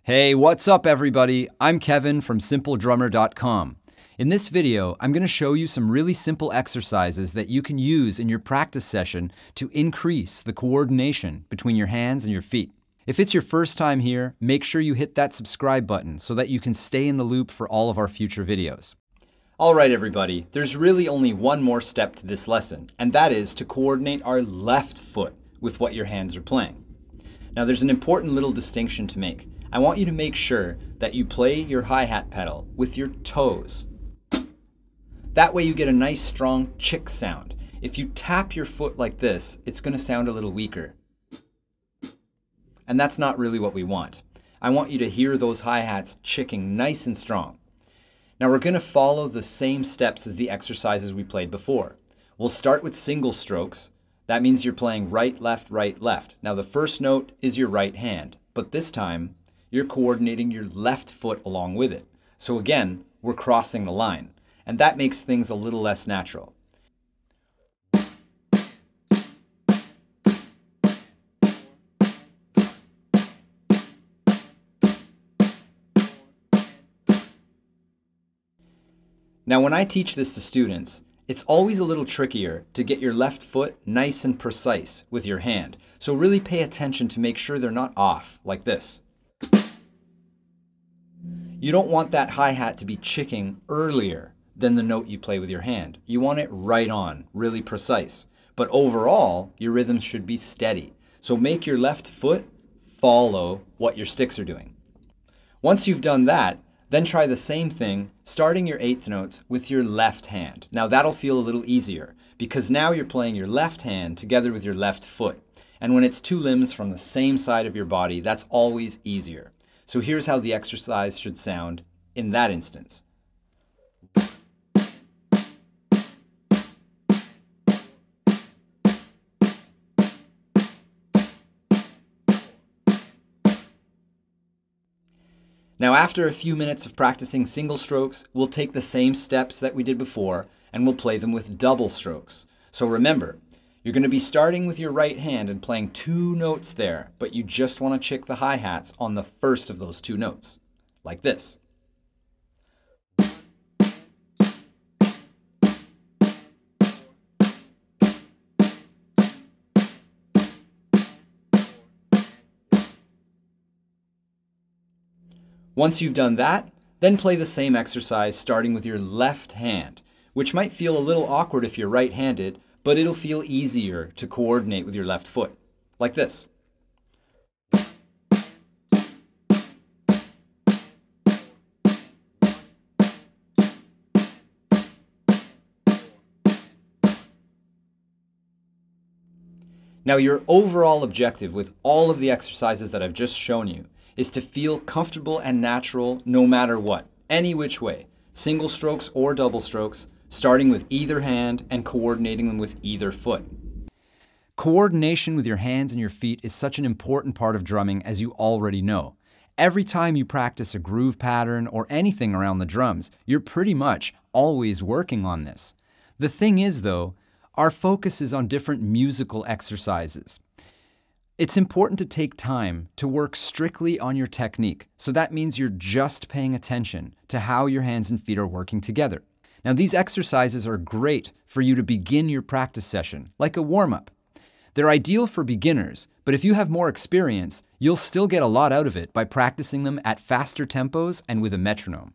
Hey, what's up everybody? I'm Kevin from Simpledrummer.com. In this video, I'm going to show you some really simple exercises that you can use in your practice session to increase the coordination between your hands and your feet. If it's your first time here, make sure you hit that subscribe button so that you can stay in the loop for all of our future videos. Alright everybody, there's really only one more step to this lesson, and that is to coordinate our left foot with what your hands are playing. Now there's an important little distinction to make. I want you to make sure that you play your hi-hat pedal with your toes. That way you get a nice strong chick sound. If you tap your foot like this, it's going to sound a little weaker. And that's not really what we want. I want you to hear those hi-hats chicking nice and strong. Now we're going to follow the same steps as the exercises we played before. We'll start with single strokes. That means you're playing right, left, right, left. Now the first note is your right hand, but this time you're coordinating your left foot along with it. So again, we're crossing the line, and that makes things a little less natural. Now when I teach this to students, it's always a little trickier to get your left foot nice and precise with your hand. So really pay attention to make sure they're not off, like this. You don't want that hi-hat to be chicking earlier than the note you play with your hand. You want it right on, really precise. But overall, your rhythm should be steady. So make your left foot follow what your sticks are doing. Once you've done that, then try the same thing, starting your eighth notes with your left hand. Now that'll feel a little easier because now you're playing your left hand together with your left foot. And when it's two limbs from the same side of your body, that's always easier. So here's how the exercise should sound in that instance. Now after a few minutes of practicing single strokes, we'll take the same steps that we did before and we'll play them with double strokes. So remember, you're going to be starting with your right hand and playing two notes there, but you just want to chick the hi-hats on the first of those two notes, like this. Once you've done that, then play the same exercise starting with your left hand, which might feel a little awkward if you're right-handed, but it'll feel easier to coordinate with your left foot, like this. Now your overall objective with all of the exercises that I've just shown you is to feel comfortable and natural no matter what, any which way, single strokes or double strokes, starting with either hand and coordinating them with either foot. Coordination with your hands and your feet is such an important part of drumming, as you already know. Every time you practice a groove pattern or anything around the drums, you're pretty much always working on this. The thing is though, our focus is on different musical exercises. It's important to take time to work strictly on your technique, so that means you're just paying attention to how your hands and feet are working together. Now these exercises are great for you to begin your practice session, like a warm-up. They're ideal for beginners, but if you have more experience, you'll still get a lot out of it by practicing them at faster tempos and with a metronome.